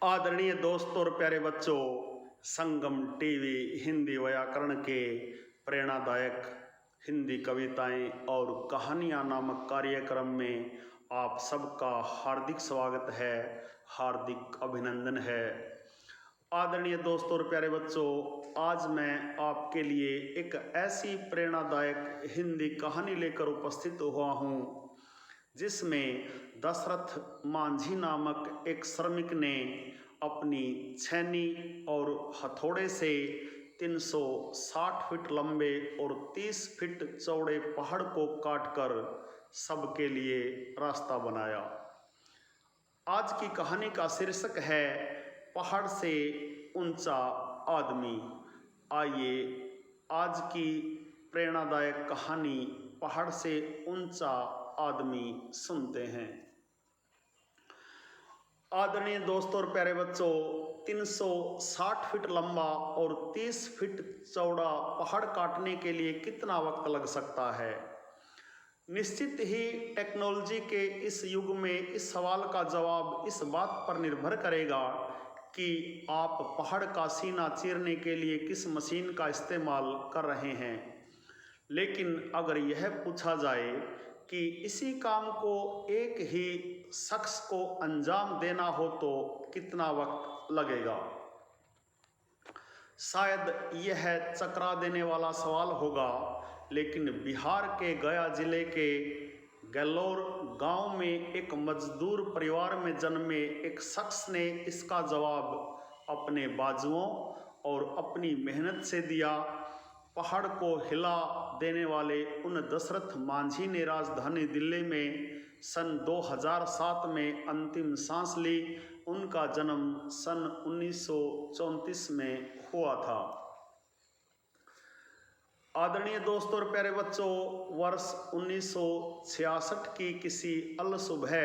आदरणीय दोस्तों और प्यारे बच्चों, संगम टीवी हिंदी व्याकरण के प्रेरणादायक हिंदी कविताएं और कहानियां नामक कार्यक्रम में आप सबका हार्दिक स्वागत है, हार्दिक अभिनंदन है। आदरणीय दोस्तों और प्यारे बच्चों, आज मैं आपके लिए एक ऐसी प्रेरणादायक हिंदी कहानी लेकर उपस्थित हुआ हूँ जिसमें दशरथ मांझी नामक एक श्रमिक ने अपनी छेनी और हथौड़े से 360 फीट लंबे और 30 फीट चौड़े पहाड़ को काटकर सबके लिए रास्ता बनाया। आज की कहानी का शीर्षक है पहाड़ से ऊंचा आदमी। आइए आज की प्रेरणादायक कहानी पहाड़ से ऊंचा आदमी सुनते हैं। आदरणीय दोस्तों और प्यारे बच्चों, 360 फीट लंबा और 30 फीट चौड़ा पहाड़ काटने के लिए कितना वक्त लग सकता है? निश्चित ही टेक्नोलॉजी के इस युग में इस सवाल का जवाब इस बात पर निर्भर करेगा कि आप पहाड़ का सीना चीरने के लिए किस मशीन का इस्तेमाल कर रहे हैं। लेकिन अगर यह पूछा जाए कि इसी काम को एक ही शख्स को अंजाम देना हो तो कितना वक्त लगेगा? शायद यह चकरा देने वाला सवाल होगा, लेकिन बिहार के गया जिले के गैलोर गांव में एक मजदूर परिवार में जन्मे एक शख्स ने इसका जवाब अपने बाजुओं और अपनी मेहनत से दिया। पहाड़ को हिला देने वाले उन दशरथ मांझी ने राजधानी दिल्ली में सन 2007 में अंतिम सांस ली। उनका जन्म सन 1934 में हुआ था। आदरणीय दोस्तों और प्यारे बच्चों, वर्ष 1966 की किसी अल सुबह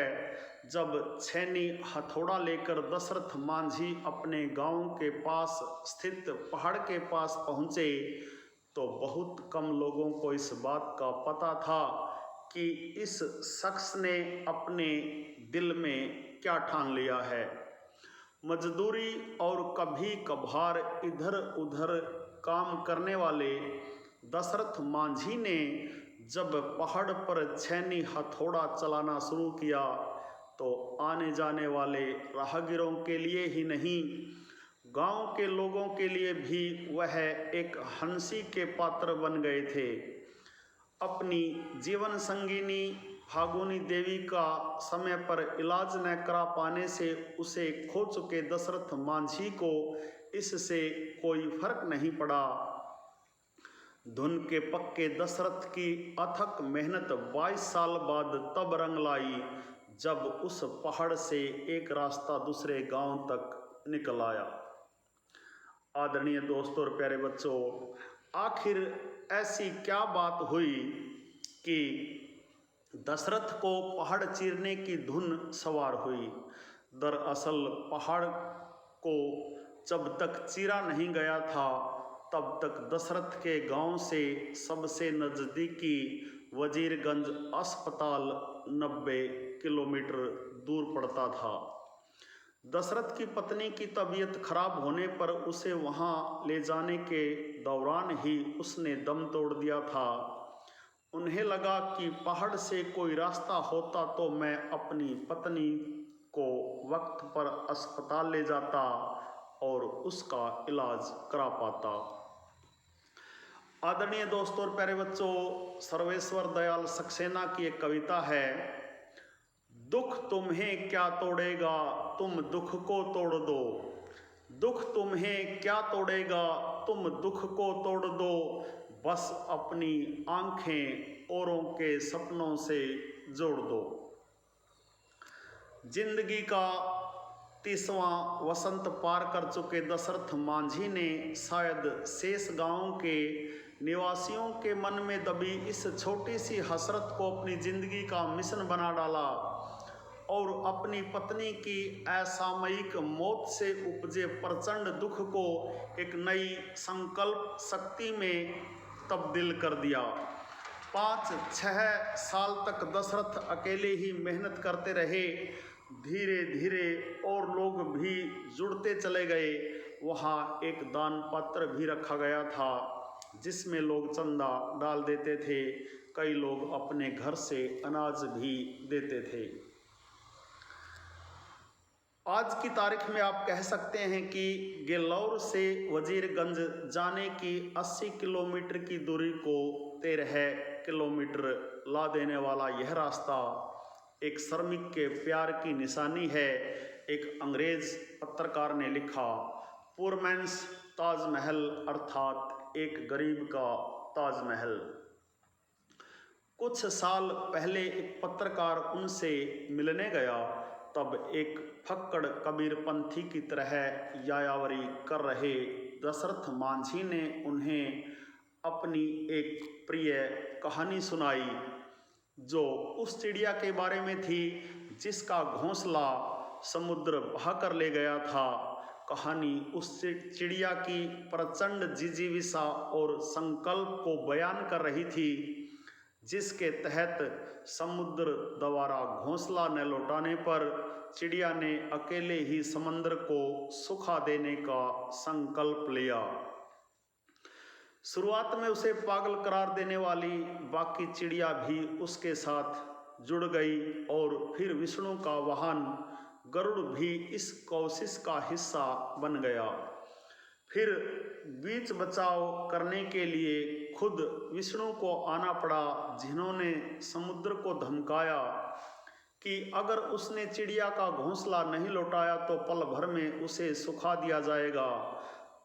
जब छेनी हथौड़ा लेकर दशरथ मांझी अपने गांव के पास स्थित पहाड़ के पास पहुंचे तो बहुत कम लोगों को इस बात का पता था कि इस शख्स ने अपने दिल में क्या ठान लिया है। मजदूरी और कभी कभार इधर उधर काम करने वाले दशरथ मांझी ने जब पहाड़ पर छेनी हथौड़ा चलाना शुरू किया तो आने जाने वाले राहगीरों के लिए ही नहीं, गांव के लोगों के लिए भी वह एक हंसी के पात्र बन गए थे। अपनी जीवन संगिनी फागुनी देवी का समय पर इलाज न करा पाने से उसे खो चुके दशरथ मांझी को इससे कोई फर्क नहीं पड़ा। धुन के पक्के दशरथ की अथक मेहनत 22 साल बाद तब रंग लाई जब उस पहाड़ से एक रास्ता दूसरे गांव तक निकल आया। आदरणीय दोस्तों और प्यारे बच्चों, आखिर ऐसी क्या बात हुई कि दशरथ को पहाड़ चीरने की धुन सवार हुई? दरअसल पहाड़ को जब तक चीरा नहीं गया था तब तक दशरथ के गांव से सबसे नज़दीकी वजीरगंज अस्पताल 90 किलोमीटर दूर पड़ता था। दशरथ की पत्नी की तबीयत खराब होने पर उसे वहां ले जाने के दौरान ही उसने दम तोड़ दिया था। उन्हें लगा कि पहाड़ से कोई रास्ता होता तो मैं अपनी पत्नी को वक्त पर अस्पताल ले जाता और उसका इलाज करा पाता। आदरणीय दोस्तों और प्यारे बच्चों, सर्वेश्वर दयाल सक्सेना की एक कविता है, दुख तुम्हें क्या तोड़ेगा तुम दुख को तोड़ दो। दुख तुम्हें क्या तोड़ेगा तुम दुख को तोड़ दो, बस अपनी आंखें औरों के सपनों से जोड़ दो। जिंदगी का 30वां वसंत पार कर चुके दशरथ मांझी ने शायद शेष गांव के निवासियों के मन में दबी इस छोटी सी हसरत को अपनी जिंदगी का मिशन बना डाला और अपनी पत्नी की असामयिक मौत से उपजे प्रचंड दुख को एक नई संकल्प शक्ति में तब्दील कर दिया। 5-6 साल तक दशरथ अकेले ही मेहनत करते रहे। धीरे धीरे और लोग भी जुड़ते चले गए। वहाँ एक दान पत्र भी रखा गया था जिसमें लोग चंदा डाल देते थे। कई लोग अपने घर से अनाज भी देते थे। आज की तारीख में आप कह सकते हैं कि गेलौर से वजीरगंज जाने की 80 किलोमीटर की दूरी को 13 किलोमीटर ला देने वाला यह रास्ता एक श्रमिक के प्यार की निशानी है। एक अंग्रेज पत्रकार ने लिखा, पुअरमैन्स ताजमहल अर्थात एक गरीब का ताजमहल। कुछ साल पहले एक पत्रकार उनसे मिलने गया, तब एक फक्कड़ कबीरपंथी की तरह यायावरी कर रहे दशरथ मांझी ने उन्हें अपनी एक प्रिय कहानी सुनाई जो उस चिड़िया के बारे में थी जिसका घोंसला समुद्र बहा कर ले गया था। कहानी उस चिड़िया की प्रचंड जिजीविषा और संकल्प को बयान कर रही थी जिसके तहत समुद्र द्वारा घोंसला न लौटाने पर चिड़िया ने अकेले ही समंदर को सुखा देने का संकल्प लिया। शुरुआत में उसे पागल करार देने वाली बाकी चिड़िया भी उसके साथ जुड़ गई और फिर विष्णु का वाहन गरुड़ भी इस कोशिश का हिस्सा बन गया। फिर बीच बचाव करने के लिए खुद विष्णु को आना पड़ा, जिन्होंने समुद्र को धमकाया कि अगर उसने चिड़िया का घोंसला नहीं लौटाया तो पल भर में उसे सुखा दिया जाएगा।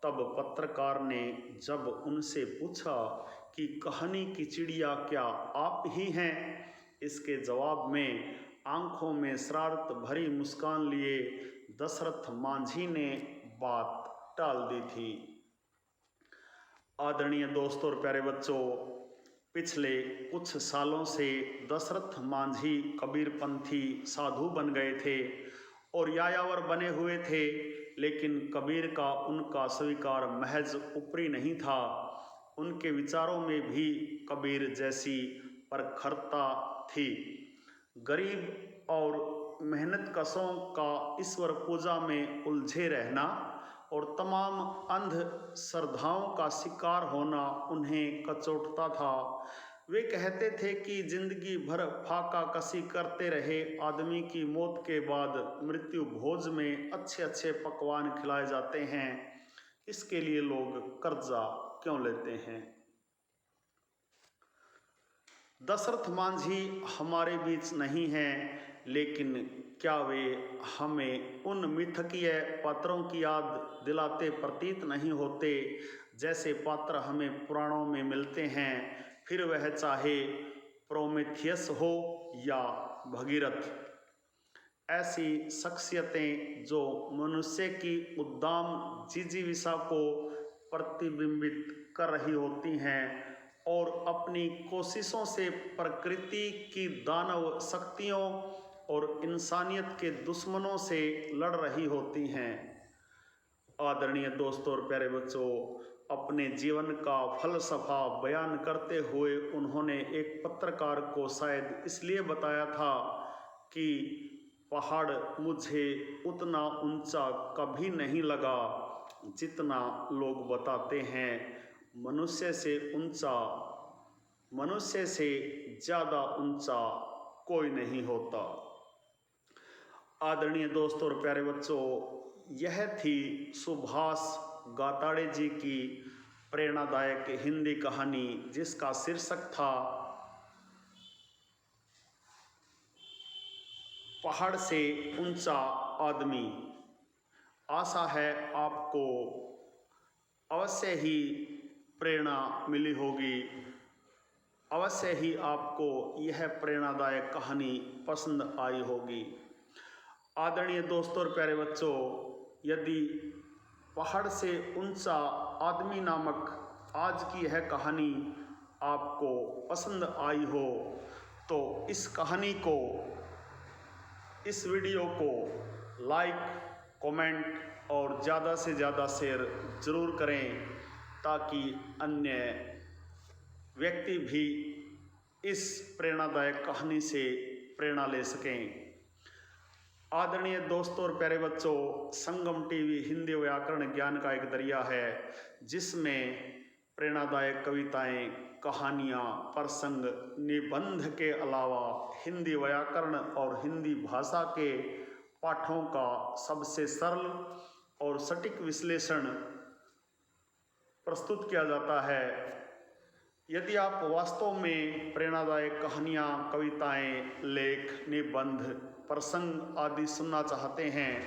तब पत्रकार ने जब उनसे पूछा कि कहानी की चिड़िया क्या आप ही हैं, इसके जवाब में आंखों में शरारत भरी मुस्कान लिए दशरथ मांझी ने बात टाल दी थी। आदरणीय दोस्तों और प्यारे बच्चों, पिछले कुछ सालों से दशरथ मांझी कबीरपंथी साधु बन गए थे और यायावर बने हुए थे, लेकिन कबीर का उनका स्वीकार महज ऊपरी नहीं था। उनके विचारों में भी कबीर जैसी प्रखरता थी। गरीब और मेहनत कशों का ईश्वर पूजा में उलझे रहना और तमाम अंध श्रद्धाओं का शिकार होना उन्हें कचोटता था। वे कहते थे कि जिंदगी भर फाका कसी करते रहे आदमी की मौत के बाद मृत्यु भोज में अच्छे अच्छे पकवान खिलाए जाते हैं, इसके लिए लोग कर्जा क्यों लेते हैं। दशरथ मांझी हमारे बीच नहीं हैं, लेकिन क्या वे हमें उन मिथकीय पात्रों की याद दिलाते प्रतीत नहीं होते जैसे पात्र हमें पुराणों में मिलते हैं, फिर वह चाहे प्रोमेथियस हो या भगीरथ। ऐसी शख्सियतें जो मनुष्य की उद्दाम जिजीविषा को प्रतिबिंबित कर रही होती हैं और अपनी कोशिशों से प्रकृति की दानव शक्तियों और इंसानियत के दुश्मनों से लड़ रही होती हैं। आदरणीय दोस्तों और प्यारे बच्चों, अपने जीवन का फलसफा बयान करते हुए उन्होंने एक पत्रकार को शायद इसलिए बताया था कि पहाड़ मुझे उतना ऊंचा कभी नहीं लगा जितना लोग बताते हैं। मनुष्य से ऊंचा, मनुष्य से ज़्यादा ऊंचा कोई नहीं होता। आदरणीय दोस्तों और प्यारे बच्चों, यह थी सुभाष गाताड़े जी की प्रेरणादायक हिंदी कहानी जिसका शीर्षक था पहाड़ से ऊंचा आदमी। आशा है आपको अवश्य ही प्रेरणा मिली होगी, अवश्य ही आपको यह प्रेरणादायक कहानी पसंद आई होगी। आदरणीय दोस्तों और प्यारे बच्चों, यदि पहाड़ से ऊंचा आदमी नामक आज की यह कहानी आपको पसंद आई हो तो इस कहानी को, इस वीडियो को लाइक, कमेंट और ज़्यादा से ज़्यादा शेयर ज़रूर करें ताकि अन्य व्यक्ति भी इस प्रेरणादायक कहानी से प्रेरणा ले सकें। आदरणीय दोस्तों और प्यारे बच्चों, संगम टीवी हिंदी व्याकरण ज्ञान का एक दरिया है जिसमें प्रेरणादायक कविताएं, कहानियां, प्रसंग, निबंध के अलावा हिंदी व्याकरण और हिंदी भाषा के पाठों का सबसे सरल और सटीक विश्लेषण प्रस्तुत किया जाता है। यदि आप वास्तव में प्रेरणादायक कहानियाँ, कविताएं, लेख, निबंध, प्रसंग आदि सुनना चाहते हैं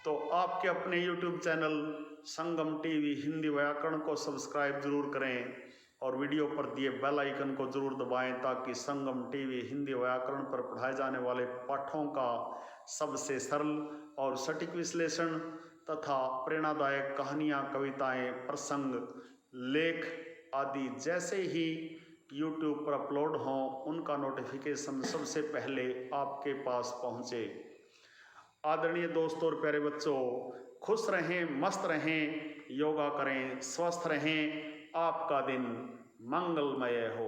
तो आपके अपने YouTube चैनल संगम टीवी हिंदी व्याकरण को सब्सक्राइब जरूर करें और वीडियो पर दिए बेल आइकन को जरूर दबाएं ताकि संगम टीवी हिंदी व्याकरण पर पढ़ाए जाने वाले पाठों का सबसे सरल और सटीक विश्लेषण तथा प्रेरणादायक कहानियाँ, कविताएं, प्रसंग, लेख आदि जैसे ही YouTube पर अपलोड हों उनका नोटिफिकेशन सबसे पहले आपके पास पहुँचे। आदरणीय दोस्तों और प्यारे बच्चों, खुश रहें, मस्त रहें, योगा करें, स्वस्थ रहें, आपका दिन मंगलमय हो।